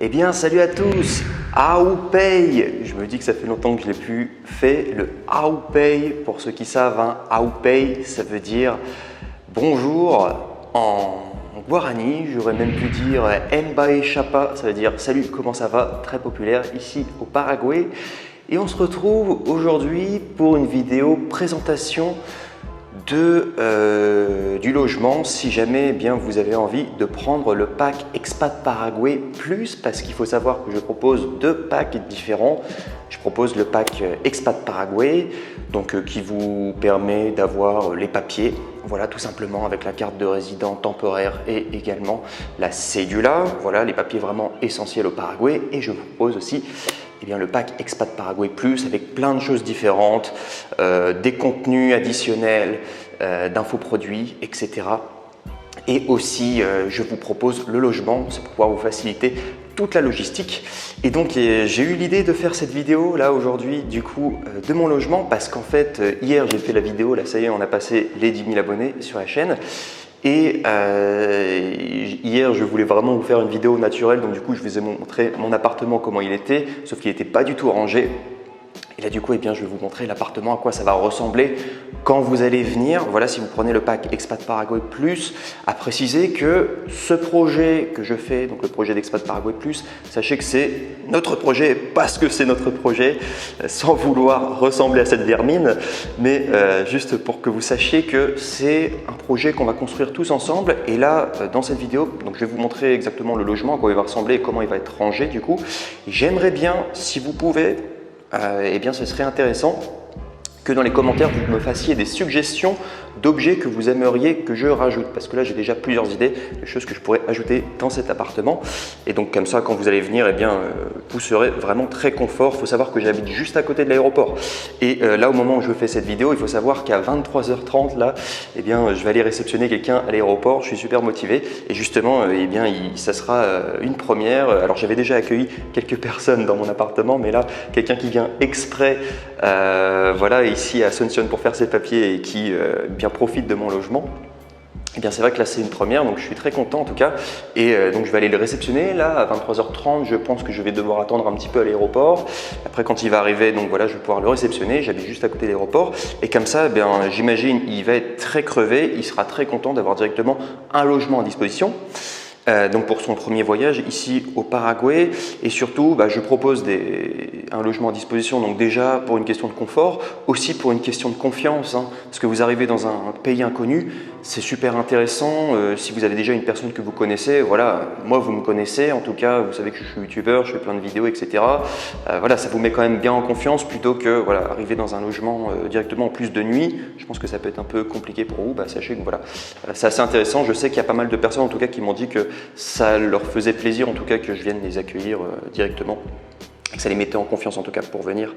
Eh bien, salut à tous, Aupay. Je me dis que ça fait longtemps que je l'ai plus fait. Le Aupay, pour ceux qui savent, hein, Aupay, ça veut dire bonjour en guarani. J'aurais même pu dire Mbae Chapa, ça veut dire salut, comment ça va? Très populaire ici au Paraguay. Et on se retrouve aujourd'hui pour une vidéo présentation du logement si jamais eh bien, vous avez envie de prendre le pack Expat Paraguay Plus, parce qu'il faut savoir que je propose deux packs différents. Je propose le pack Expat Paraguay donc, qui vous permet d'avoir les papiers, voilà, tout simplement avec la carte de résident temporaire et également la cédula, voilà, les papiers vraiment essentiels au Paraguay. Et je vous propose aussi eh bien, le pack Expat Paraguay Plus avec plein de choses différentes, des contenus additionnels, d'infoproduits, etc. Et aussi, je vous propose le logement, c'est pour pouvoir vous faciliter toute la logistique. Et donc, j'ai eu l'idée de faire cette vidéo là aujourd'hui, du coup, de mon logement, parce qu'en fait, hier, j'ai fait la vidéo, là, ça y est, on a passé les 10 000 abonnés sur la chaîne. Et hier, je voulais vraiment vous faire une vidéo naturelle, donc du coup, je vous ai montré mon appartement, comment il était, sauf qu'il n'était pas du tout rangé. Et là, du coup, eh bien, je vais vous montrer l'appartement, à quoi ça va ressembler quand vous allez venir. Voilà, si vous prenez le pack Expat Paraguay Plus, à préciser que ce projet que je fais, donc le projet d'Expat Paraguay Plus, sachez que c'est notre projet parce que c'est notre projet, sans vouloir ressembler à cette vermine, mais juste pour que vous sachiez que c'est un projet qu'on va construire tous ensemble. Et là, dans cette vidéo, donc je vais vous montrer exactement le logement, à quoi il va ressembler et comment il va être rangé du coup. J'aimerais bien, si vous pouvez, eh bien, ce serait intéressant que dans les commentaires, vous me fassiez des suggestions d'objets que vous aimeriez que je rajoute. Parce que là, j'ai déjà plusieurs idées de choses que je pourrais ajouter dans cet appartement. Et donc, comme ça, quand vous allez venir, eh bien, vous serez vraiment très confort. Il faut savoir que j'habite juste à côté de l'aéroport. Et là, au moment où je fais cette vidéo, il faut savoir qu'à 23h30, là, eh bien, je vais aller réceptionner quelqu'un à l'aéroport. Je suis super motivé. Et justement, eh bien, ça sera une première. Alors, j'avais déjà accueilli quelques personnes dans mon appartement, mais là, quelqu'un qui vient exprès, voilà, ici à Asunción pour faire ses papiers et qui bien profite de mon logement. Eh bien, c'est vrai que là, c'est une première, donc je suis très content en tout cas. Et donc, je vais aller le réceptionner. Là, à 23h30, je pense que je vais devoir attendre un petit peu à l'aéroport. Après, quand il va arriver, donc voilà, je vais pouvoir le réceptionner. J'habite juste à côté de l'aéroport. Et comme ça, eh bien, j'imagine, il va être très crevé. Il sera très content d'avoir directement un logement à disposition. Donc pour son premier voyage ici au Paraguay. Et surtout, je propose un logement à disposition, donc déjà pour une question de confort, aussi pour une question de confiance, hein, parce que vous arrivez dans un pays inconnu, c'est super intéressant. Si vous avez déjà une personne que vous connaissez, voilà, moi vous me connaissez, en tout cas vous savez que je suis youtubeur, je fais plein de vidéos, etc. Voilà, ça vous met quand même bien en confiance plutôt que voilà, arriver dans un logement directement en plus de nuit. Je pense que ça peut être un peu compliqué pour vous. Sachez que voilà, c'est assez intéressant. Je sais qu'il y a pas mal de personnes en tout cas qui m'ont dit que ça leur faisait plaisir en tout cas que je vienne les accueillir directement, et que ça les mettait en confiance en tout cas pour venir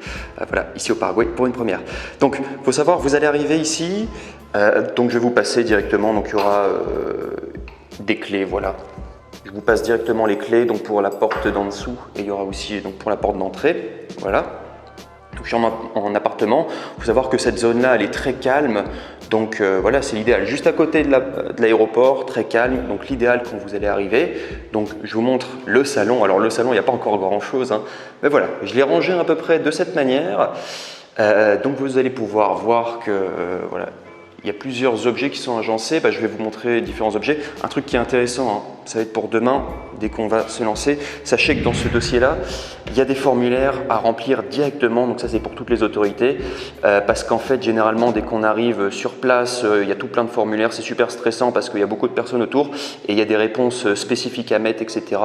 voilà, ici au Paraguay pour une première. Donc il faut savoir, vous allez arriver ici, donc je vais vous passer directement, donc il y aura des clés, voilà. Je vous passe directement les clés donc pour la porte d'en dessous, et il y aura aussi donc pour la porte d'entrée, voilà. Donc, je suis en appartement. Il faut savoir que cette zone-là, elle est très calme. Donc voilà, c'est l'idéal. Juste à côté de l'aéroport, très calme. Donc l'idéal quand vous allez arriver. Donc je vous montre le salon. Alors le salon, il n'y a pas encore grand-chose, hein. Mais voilà, je l'ai rangé à peu près de cette manière. Donc vous allez pouvoir voir que voilà, il y a plusieurs objets qui sont agencés. Je vais vous montrer différents objets. Un truc qui est intéressant, hein, ça va être pour demain, dès qu'on va se lancer. Sachez que dans ce dossier-là, il y a des formulaires à remplir directement. Donc ça, c'est pour toutes les autorités. Parce qu'en fait, généralement, dès qu'on arrive sur place, il y a tout plein de formulaires. C'est super stressant parce qu'il y a beaucoup de personnes autour et il y a des réponses spécifiques à mettre, etc.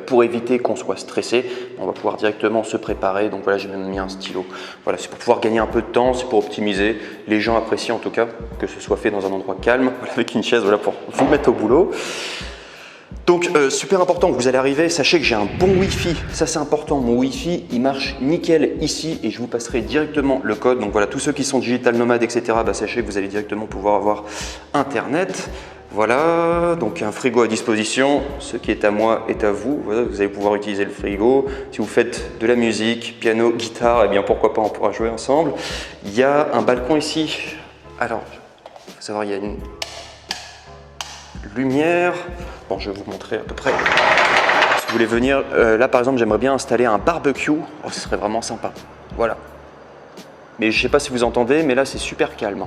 Pour éviter qu'on soit stressé, on va pouvoir directement se préparer. Donc voilà, j'ai même mis un stylo. Voilà, c'est pour pouvoir gagner un peu de temps, c'est pour optimiser. Les gens apprécient en tout cas que ce soit fait dans un endroit calme, voilà, avec une chaise, voilà, pour vous mettre au boulot. Donc super important, vous allez arriver, sachez que j'ai un bon Wi-Fi, ça c'est important, mon Wi-Fi il marche nickel ici et je vous passerai directement le code. Donc voilà, tous ceux qui sont digital nomades, etc., sachez que vous allez directement pouvoir avoir internet. Voilà, donc un frigo à disposition, ce qui est à moi est à vous. Voilà, vous allez pouvoir utiliser le frigo. Si vous faites de la musique, piano, guitare, eh bien pourquoi pas, on pourra jouer ensemble. Il y a un balcon ici. Alors, il faut savoir, il y a une lumière. Bon, je vais vous montrer à peu près. voulez venir, là par exemple j'aimerais bien installer un barbecue, oh, ce serait vraiment sympa, voilà. Mais je sais pas si vous entendez, mais là c'est super calme.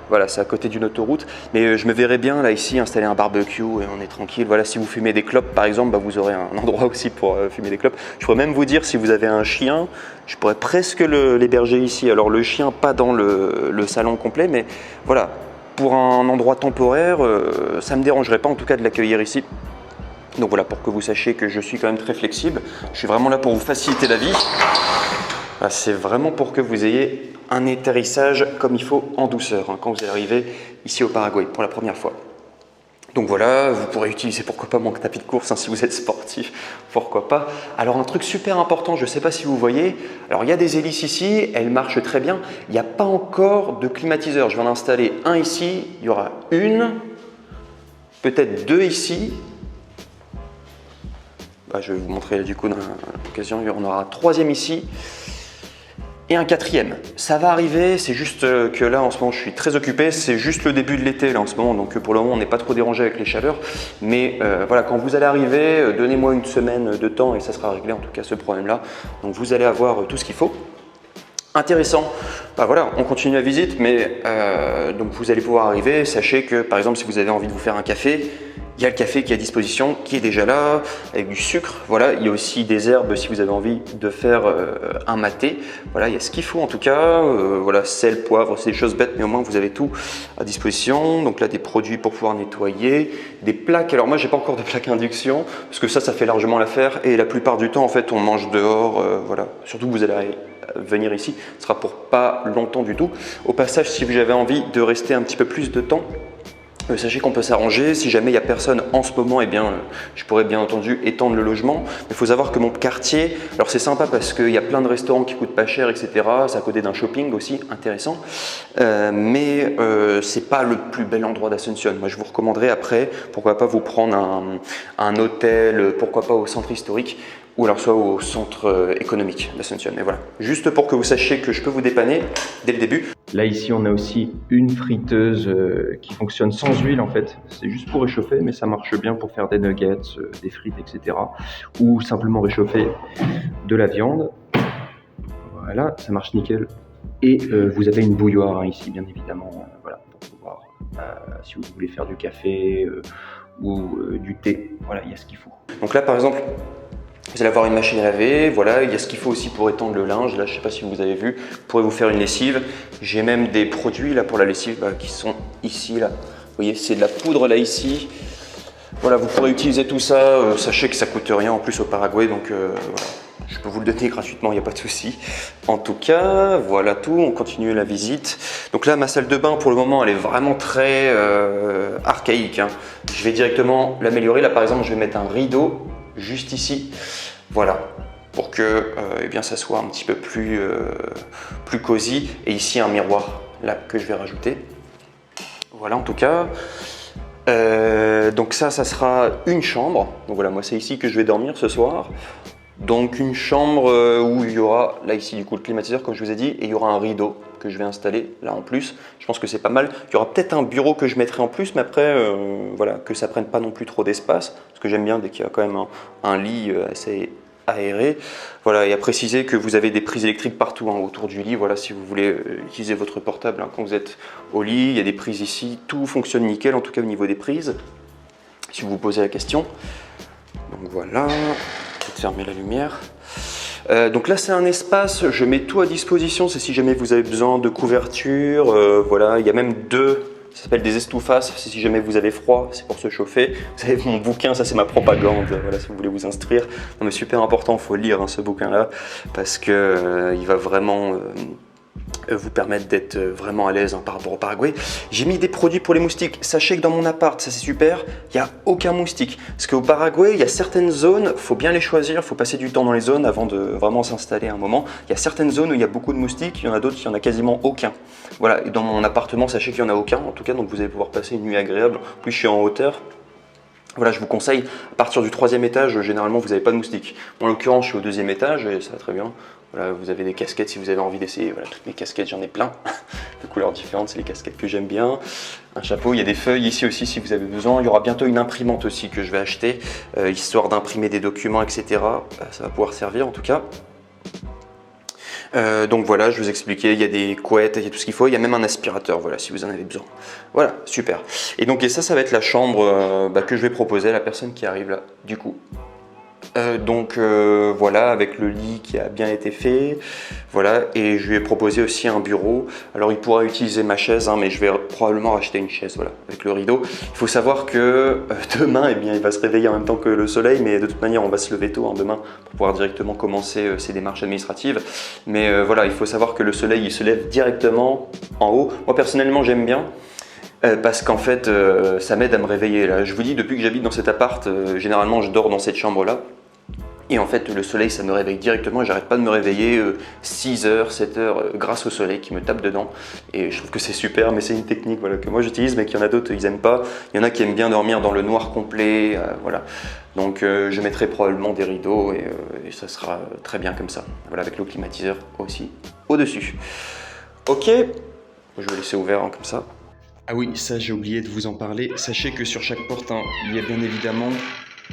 Voilà, c'est à côté d'une autoroute, mais je me verrais bien là ici installer un barbecue et on est tranquille. Voilà, si vous fumez des clopes par exemple, bah, vous aurez un endroit aussi pour fumer des clopes. Je pourrais même vous dire, si vous avez un chien, je pourrais presque l'héberger ici. Alors le chien pas dans le salon complet, mais voilà, pour un endroit temporaire, ça me dérangerait pas en tout cas de l'accueillir ici. Donc voilà, pour que vous sachiez que je suis quand même très flexible. Je suis vraiment là pour vous faciliter la vie. C'est vraiment pour que vous ayez un atterrissage comme il faut en douceur hein, quand vous allez arriver ici au Paraguay pour la première fois. Donc voilà, vous pourrez utiliser pourquoi pas mon tapis de course hein, si vous êtes sportif, pourquoi pas. Alors un truc super important, je ne sais pas si vous voyez, alors il y a des hélices ici, elles marchent très bien. Il n'y a pas encore de climatiseur, je vais en installer un ici, il y aura une, peut-être deux ici. Je vais vous montrer du coup dans l'occasion, il y en aura un troisième ici. Et un quatrième. Ça va arriver, c'est juste que là en ce moment je suis très occupé, c'est juste le début de l'été là en ce moment, donc pour le moment on n'est pas trop dérangé avec les chaleurs. Mais voilà, quand vous allez arriver, donnez-moi une semaine de temps et ça sera réglé en tout cas ce problème-là. Donc vous allez avoir tout ce qu'il faut. Intéressant, voilà, on continue la visite, mais donc vous allez pouvoir arriver. Sachez que par exemple si vous avez envie de vous faire un café, il y a le café qui est à disposition, qui est déjà là, avec du sucre. Voilà, il y a aussi des herbes si vous avez envie de faire un maté. Voilà, il y a ce qu'il faut en tout cas. Voilà, sel, poivre, c'est des choses bêtes, mais au moins vous avez tout à disposition. Donc là, des produits pour pouvoir nettoyer, des plaques. Alors moi, j'ai pas encore de plaque induction, parce que ça fait largement l'affaire. Et la plupart du temps, en fait, on mange dehors. Voilà, surtout que vous allez venir ici, ce sera pour pas longtemps du tout. Au passage, si j'avais envie de rester un petit peu plus de temps, sachez qu'on peut s'arranger. Si jamais il n'y a personne en ce moment, eh bien, je pourrais bien entendu étendre le logement. Mais il faut savoir que mon quartier, alors c'est sympa parce qu'il y a plein de restaurants qui coûtent pas cher, etc. C'est à côté d'un shopping aussi, intéressant. Mais c'est pas le plus bel endroit d'Asunción. Moi, je vous recommanderais après, pourquoi pas vous prendre un hôtel, pourquoi pas au centre historique, ou alors soit au centre économique d'Asunción. Mais voilà, juste pour que vous sachiez que je peux vous dépanner dès le début. Là ici on a aussi une friteuse qui fonctionne sans huile en fait, c'est juste pour réchauffer mais ça marche bien pour faire des nuggets, des frites etc. Ou simplement réchauffer de la viande. Voilà, ça marche nickel. Et vous avez une bouilloire hein, ici bien évidemment, voilà, pour pouvoir, si vous voulez faire du café ou du thé, voilà il y a ce qu'il faut. Donc là par exemple, vous allez avoir une machine à laver, voilà, il y a ce qu'il faut aussi pour étendre le linge. Là, je ne sais pas si vous avez vu, vous pourrez vous faire une lessive. J'ai même des produits là pour la lessive qui sont ici. Là. Vous voyez, c'est de la poudre là ici. Voilà, vous pourrez utiliser tout ça. Sachez que ça ne coûte rien en plus au Paraguay, donc voilà. Je peux vous le donner gratuitement, il n'y a pas de souci. En tout cas, voilà tout, on continue la visite. Donc là, ma salle de bain, pour le moment, elle est vraiment très archaïque. Hein. Je vais directement l'améliorer. Là, par exemple, je vais mettre un rideau juste ici, voilà, pour que eh bien, ça soit un petit peu plus cosy. Et ici, un miroir, là, que je vais rajouter. Voilà, en tout cas. Donc ça sera une chambre. Donc voilà, moi, c'est ici que je vais dormir ce soir. Donc une chambre où il y aura, là ici du coup le climatiseur comme je vous ai dit, et il y aura un rideau que je vais installer là en plus. Je pense que c'est pas mal. Il y aura peut-être un bureau que je mettrai en plus, mais après voilà, que ça prenne pas non plus trop d'espace, parce que j'aime bien dès qu'il y a quand même un lit assez aéré. Voilà, et à préciser que vous avez des prises électriques partout hein, autour du lit. Voilà, si vous voulez utiliser votre portable hein, quand vous êtes au lit, il y a des prises ici, tout fonctionne nickel en tout cas au niveau des prises. Si vous vous posez la question. Donc voilà. De fermer la lumière. Donc là c'est un espace, je mets tout à disposition, c'est si jamais vous avez besoin de couverture, voilà, il y a même deux, ça s'appelle des estufas, c'est si jamais vous avez froid, c'est pour se chauffer. Vous avez mon bouquin, ça c'est ma propagande, voilà, si vous voulez vous instruire. Non mais super important, il faut lire hein, ce bouquin là, parce que il va vraiment vous permettre d'être vraiment à l'aise hein, par rapport au Paraguay. J'ai mis des produits pour les moustiques. Sachez que dans mon appart, ça c'est super, il n'y a aucun moustique. Parce qu'au Paraguay, il y a certaines zones, il faut bien les choisir, il faut passer du temps dans les zones avant de vraiment s'installer un moment. Il y a certaines zones où il y a beaucoup de moustiques, il y en a d'autres, il n'y en a quasiment aucun. Voilà, et dans mon appartement, sachez qu'il n'y en a aucun en tout cas, donc vous allez pouvoir passer une nuit agréable. En plus, je suis en hauteur. Voilà, je vous conseille, à partir du 3e étage, généralement, vous n'avez pas de moustiques. Moi, en l'occurrence, je suis au 2e étage et ça va très bien. Voilà, vous avez des casquettes si vous avez envie d'essayer. Voilà, toutes mes casquettes, j'en ai plein, de couleurs différentes, c'est les casquettes que j'aime bien. Un chapeau, il y a des feuilles ici aussi si vous avez besoin. Il y aura bientôt une imprimante aussi que je vais acheter, histoire d'imprimer des documents, etc. Ça va pouvoir servir en tout cas. Donc voilà, je vous expliquais, il y a des couettes, il y a tout ce qu'il faut, il y a même un aspirateur, voilà, si vous en avez besoin. Voilà, super. Et donc ça va être la chambre que je vais proposer à la personne qui arrive là, du coup. Voilà, avec le lit qui a bien été fait, voilà, et je lui ai proposé aussi un bureau. Alors il pourra utiliser ma chaise, hein, mais je vais probablement racheter une chaise, voilà, avec le rideau. Il faut savoir que demain, eh bien, il va se réveiller en même temps que le soleil, mais de toute manière, on va se lever tôt demain pour pouvoir directement commencer ses démarches administratives. Mais voilà, il faut savoir que le soleil, il se lève directement en haut. Moi personnellement, j'aime bien. Parce qu'en fait, ça m'aide à me réveiller. Là. Je vous dis, depuis que j'habite dans cet appart, généralement je dors dans cette chambre-là. Et en fait, le soleil, ça me réveille directement et j'arrête pas de me réveiller 6 heures, 7 heures grâce au soleil qui me tape dedans. Et je trouve que c'est super, mais c'est une technique voilà, que moi j'utilise, mais qu'il y en a d'autres, ils aiment pas. Il y en a qui aiment bien dormir dans le noir complet, voilà. Donc je mettrai probablement des rideaux et ça sera très bien comme ça. Voilà, avec le climatiseur aussi au-dessus. Ok, je vais laisser ouvert comme ça. Ah oui, ça j'ai oublié de vous en parler. Sachez que sur chaque porte, hein, il y a bien évidemment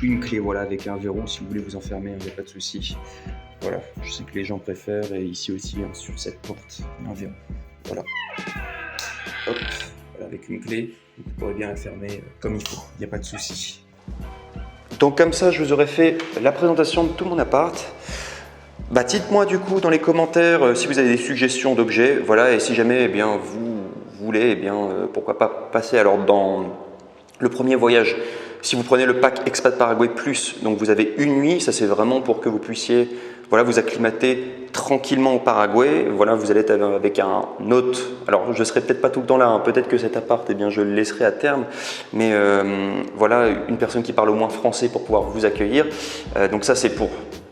une clé, voilà, avec un verrou si vous voulez vous enfermer, il n'y a pas de souci. Voilà, je sais que les gens préfèrent, et ici aussi, hein, sur cette porte, un verrou. Voilà. Hop, voilà, avec une clé, vous pourrez bien la fermer comme il faut, il n'y a pas de souci. Donc comme ça, je vous aurais fait la présentation de tout mon appart. Bah, dites-moi du coup dans les commentaires si vous avez des suggestions d'objets, voilà, et si jamais eh bien, vous voulez, eh bien, pourquoi pas passer alors dans le premier voyage. Si vous prenez le pack Expat Paraguay Plus, donc vous avez une nuit, ça c'est vraiment pour que vous puissiez voilà, vous acclimater tranquillement au Paraguay. Voilà, vous allez être avec un hôte. Alors je ne serai peut-être pas tout le temps là, hein. Peut-être que cet appart, eh bien, je le laisserai à terme, mais voilà, une personne qui parle au moins français pour pouvoir vous accueillir. Donc ça c'est pour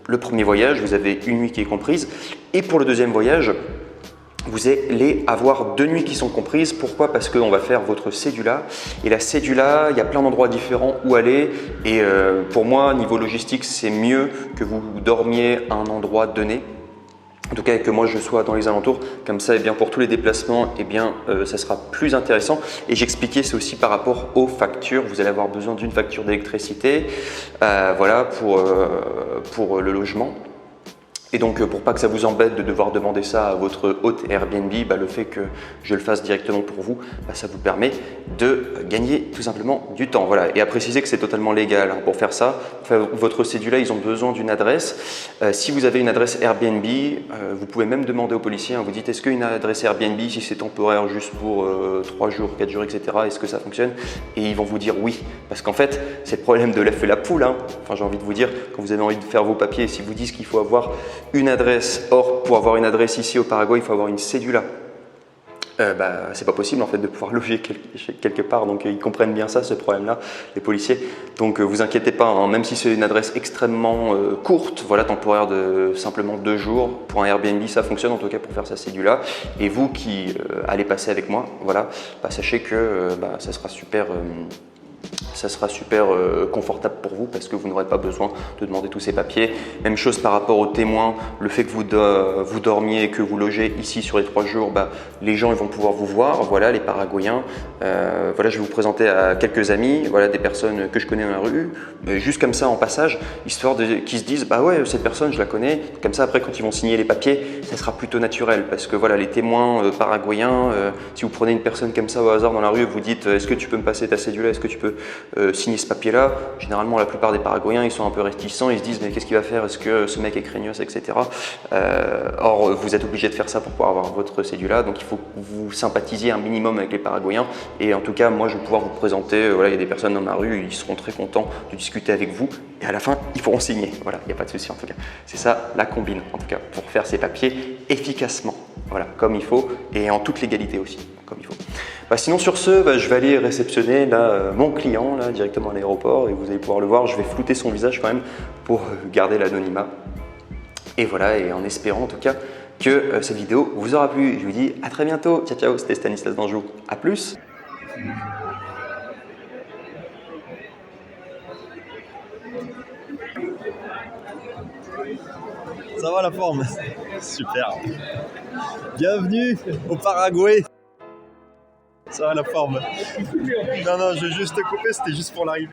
le premier voyage, vous avez une nuit qui est comprise. Et pour le deuxième voyage, vous allez avoir 2 nuits qui sont comprises. Pourquoi? Parce qu'on va faire votre cédula. Et la cédula, il y a plein d'endroits différents où aller. Et pour moi, niveau logistique, c'est mieux que vous dormiez à un endroit donné. En tout cas, que moi je sois dans les alentours, comme ça, eh bien, pour tous les déplacements, eh bien, ça sera plus intéressant. Et j'expliquais, c'est aussi par rapport aux factures. Vous allez avoir besoin d'une facture d'électricité, voilà, pour le logement. Et donc, pour pas que ça vous embête de devoir demander ça à votre hôte Airbnb, bah, le fait que je le fasse directement pour vous, bah, ça vous permet de gagner tout simplement du temps. Voilà. Et à préciser que c'est totalement légal hein, pour faire ça. Enfin, votre cédula, ils ont besoin d'une adresse. Si vous avez une adresse Airbnb, vous pouvez même demander aux policiers, hein, vous dites est-ce qu'une adresse Airbnb, si c'est temporaire juste pour 3 jours, 4 jours, etc., est-ce que ça fonctionne? Et ils vont vous dire oui. Parce qu'en fait, c'est le problème de l'œuf et la poule. Hein. Enfin, j'ai envie de vous dire, quand vous avez envie de faire vos papiers, si vous disent qu'il faut avoir une adresse, or pour avoir une adresse ici au Paraguay, il faut avoir une cédula. Bah, c'est pas possible en fait de pouvoir loger quelque part, donc ils comprennent bien ça, ce problème-là, les policiers. Donc vous inquiétez pas, hein, même si c'est une adresse extrêmement courte, voilà, temporaire de simplement 2 jours, pour un Airbnb ça fonctionne en tout cas pour faire sa cédula. Et vous qui allez passer avec moi, voilà, bah, sachez que ça sera super. Ça sera super confortable pour vous parce que vous n'aurez pas besoin de demander tous ces papiers. Même chose par rapport aux témoins, le fait que vous dormiez et que vous logez ici sur les 3 jours, bah, les gens ils vont pouvoir vous voir, voilà, les Paraguayens. Voilà, je vais vous présenter à quelques amis, voilà, des personnes que je connais dans la rue, juste comme ça en passage, histoire qu'ils se disent bah ouais, cette personne je la connais. Comme ça après quand ils vont signer les papiers, ça sera plutôt naturel parce que voilà, les témoins paraguayens, si vous prenez une personne comme ça au hasard dans la rue et vous dites est-ce que tu peux me passer ta cédula, est-ce que tu peux signer ce papier-là, généralement la plupart des Paraguayens ils sont un peu réticents, ils se disent mais qu'est-ce qu'il va faire, est-ce que ce mec est craignos, etc. Or vous êtes obligé de faire ça pour pouvoir avoir votre cédula, donc il faut que vous sympathisiez un minimum avec les Paraguayens. Et en tout cas moi je vais pouvoir vous présenter, voilà, il y a des personnes dans ma rue, ils seront très contents de discuter avec vous et à la fin ils pourront signer, voilà, il n'y a pas de souci en tout cas. C'est ça la combine en tout cas, pour faire ces papiers efficacement, voilà, comme il faut et en toute légalité aussi, comme il faut. Sinon sur ce, je vais aller réceptionner là, mon client là, directement à l'aéroport et vous allez pouvoir le voir, je vais flouter son visage quand même pour garder l'anonymat. Et voilà, et en espérant en tout cas que cette vidéo vous aura plu. Je vous dis à très bientôt, ciao ciao, c'était Stanislas Danjou, à plus. Ça va la forme? Super. Bienvenue au Paraguay. Ça va la forme? Non, je vais juste te couper, c'était juste pour l'arrivée.